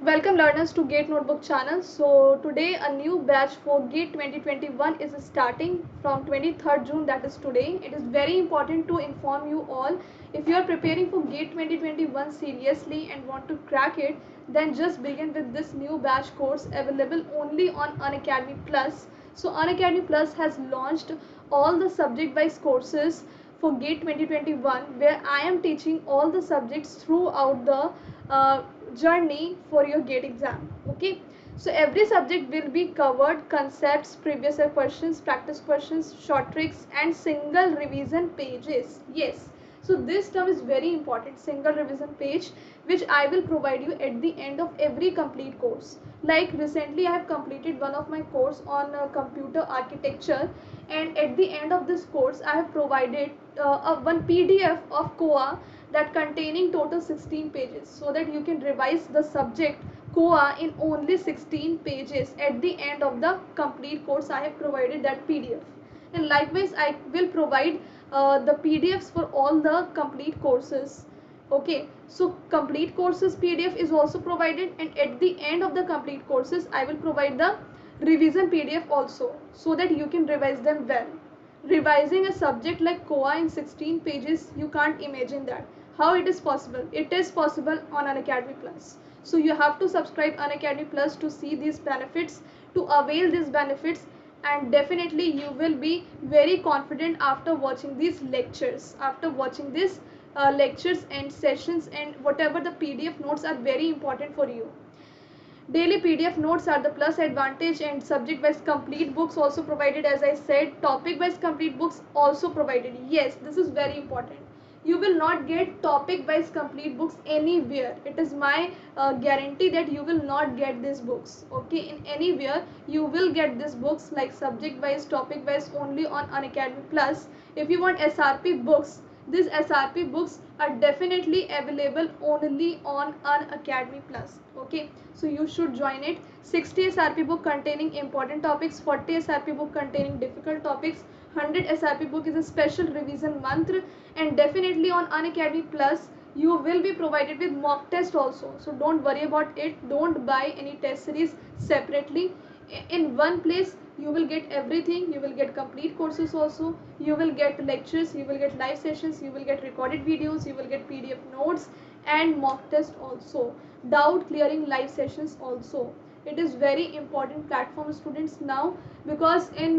Welcome learners to GATE Notebook channel. So today a new batch for GATE 2021 is starting from 23rd June, that is today. It is very important to inform you all, if you are preparing for GATE 2021 seriously and want to crack it, then just begin with this new batch course available only on Unacademy Plus. So Unacademy Plus has launched all the subject wise courses for GATE 2021, where I am teaching all the subjects throughout the journey for your GATE exam. Okay, so every subject will be covered: concepts, previous year questions, practice questions, short tricks, and single revision pages. Yes, so this term is very important, single revision page, which I will provide you at the end of every complete course. Like recently I have completed one of my course on computer architecture, and at the end of this course I have provided one PDF of COA that containing total 16 pages, so that you can revise the subject COA in only 16 pages. At the end of the complete course I have provided that PDF, and likewise I will provide the PDFs for all the complete courses. Okay, so complete courses PDF is also provided, and at the end of the complete courses I will provide the revision PDF also, so that you can revise them well. Revising a subject like COA in 16 pages, you can't imagine that. How it is possible? It is possible on Unacademy Plus. So you have to subscribe Unacademy Plus to see these benefits, to avail these benefits, and definitely you will be very confident after watching these lectures, after watching these lectures and sessions, and whatever the PDF notes are very important for you. Daily PDF notes are the plus advantage, and subject wise complete books also provided. As I said, topic wise complete books also provided. Yes, this is very important. You will not get topic wise complete books anywhere. It is my guarantee that you will not get these books. Okay, in anywhere you will get these books like subject wise, topic wise only on Unacademy Plus. If you want SRP books, these SRP books are definitely available only on Unacademy Plus. Okay, so you should join it. 60 SRP book containing important topics, 40 SRP book containing difficult topics, 100 SRP book is a special revision mantra, and definitely on Unacademy Plus you will be provided with mock test also. So don't worry about it. Don't buy any test series separately. In one place you will get everything. You will get complete courses also, you will get lectures, you will get live sessions, you will get recorded videos, you will get PDF notes and mock test also, doubt clearing live sessions also. It is very important platform, students, now, because in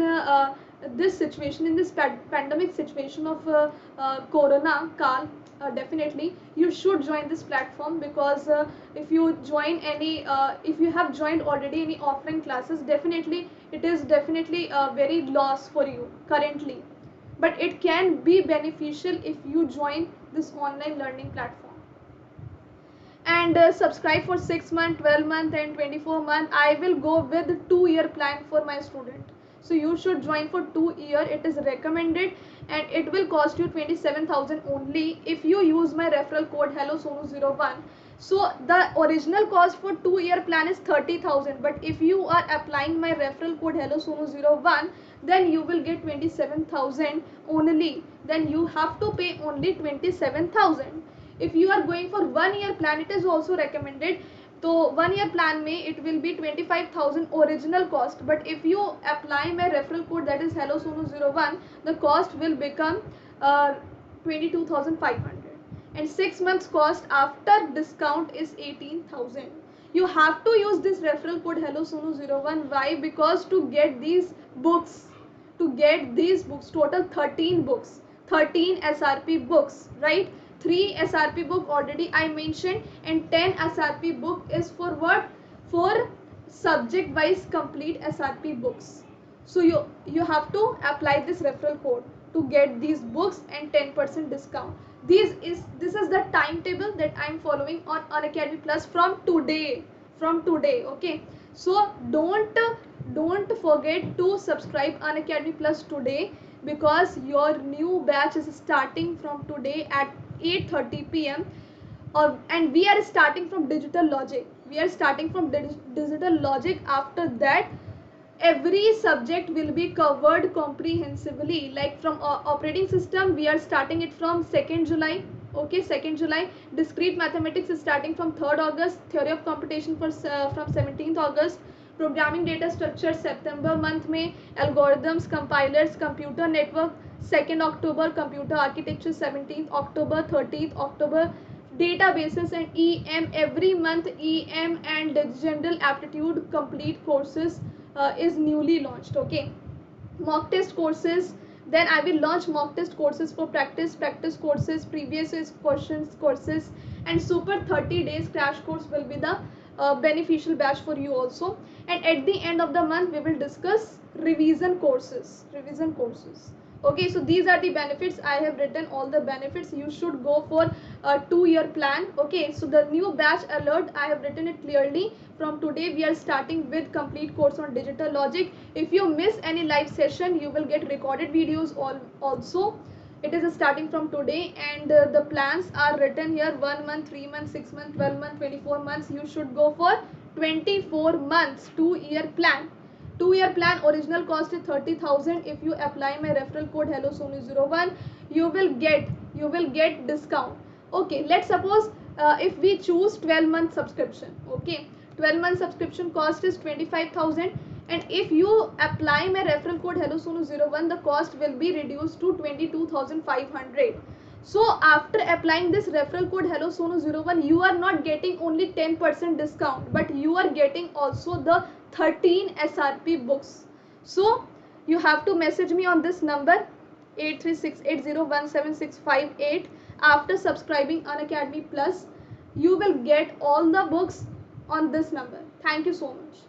this situation, in this pandemic situation of corona kal, definitely you should join this platform, because if you join any if you have joined already any offline classes, definitely it is definitely a very loss for you currently, but it can be beneficial if you join this online learning platform. And subscribe for 6 month, 12 month, and 24 month. I will go with 2 year plan for my student, so you should join for 2 year. It is recommended, and it will cost you 27,000 only if you use my referral code hello sonu 01. So the original cost for 2 year plan is 30,000, but if you are applying my referral code hello sonu 01, then you will get 27,000 only. Then you have to pay only 27,000. If you are going for 1 year plan, it is also recommended. So 1 year plan may it will be 25,000 original cost, but if you apply my referral code, that is hello sonu 01, the cost will become 22,500, and 6 months cost after discount is 18,000. You have to use this referral code hello sonu 01. Why? Because to get these books, total 13 books, 13 SRP books, right? 3 SRP book already I mentioned, and 10 SRP book is for what? For subject wise complete SRP books. So you have to apply this referral code to get these books and 10% discount. This is the timetable that I'm following on Unacademy Plus from today. Okay, so don't forget to subscribe Unacademy Plus today, because your new batch is starting from today at 8:30 p.m. And we are starting from digital logic. Digital logic. After that, every subject will be covered comprehensively. Like from operating system, we are starting it from 2nd July. Okay, 2nd July. Discrete mathematics is starting from 3rd August. Theory of computation from 17th August. Programming data structure September month में. Algorithms, compilers, computer network 2nd October. Computer architecture 17th October, 13th October. Databases and EM every month. EM and general aptitude complete courses is newly launched. Okay, mock test courses. Then I will launch mock test courses for practice courses, previous year's questions courses, and super 30 days crash course will be the beneficial batch for you also. And at the end of the month we will discuss revision courses. Okay, so these are the benefits. I have written all the benefits. You should go for a 2-year plan. Okay, so the new batch alert, I have written it clearly. From today we are starting with complete course on digital logic. If you miss any live session, you will get recorded videos also. It is starting from today, and the plans are written here: 1 month, 3 months, 6 months, 12 months, 24 months. You should go for 24 months 2-year plan. 2-year plan original cost is 30,000. If you apply my referral code HelloSonu01, you will get discount. Okay, let's suppose if we choose 12-month subscription. Okay, 12-month subscription cost is 25,000, and if you apply my referral code HelloSonu01, the cost will be reduced to 22,500. So after applying this referral code HelloSonu01, you are not getting only 10% discount, but you are getting also the 13 SRP books. So you have to message me on this number 8368017658. After subscribing Unacademy Plus, you will get all the books on this number. Thank you so much.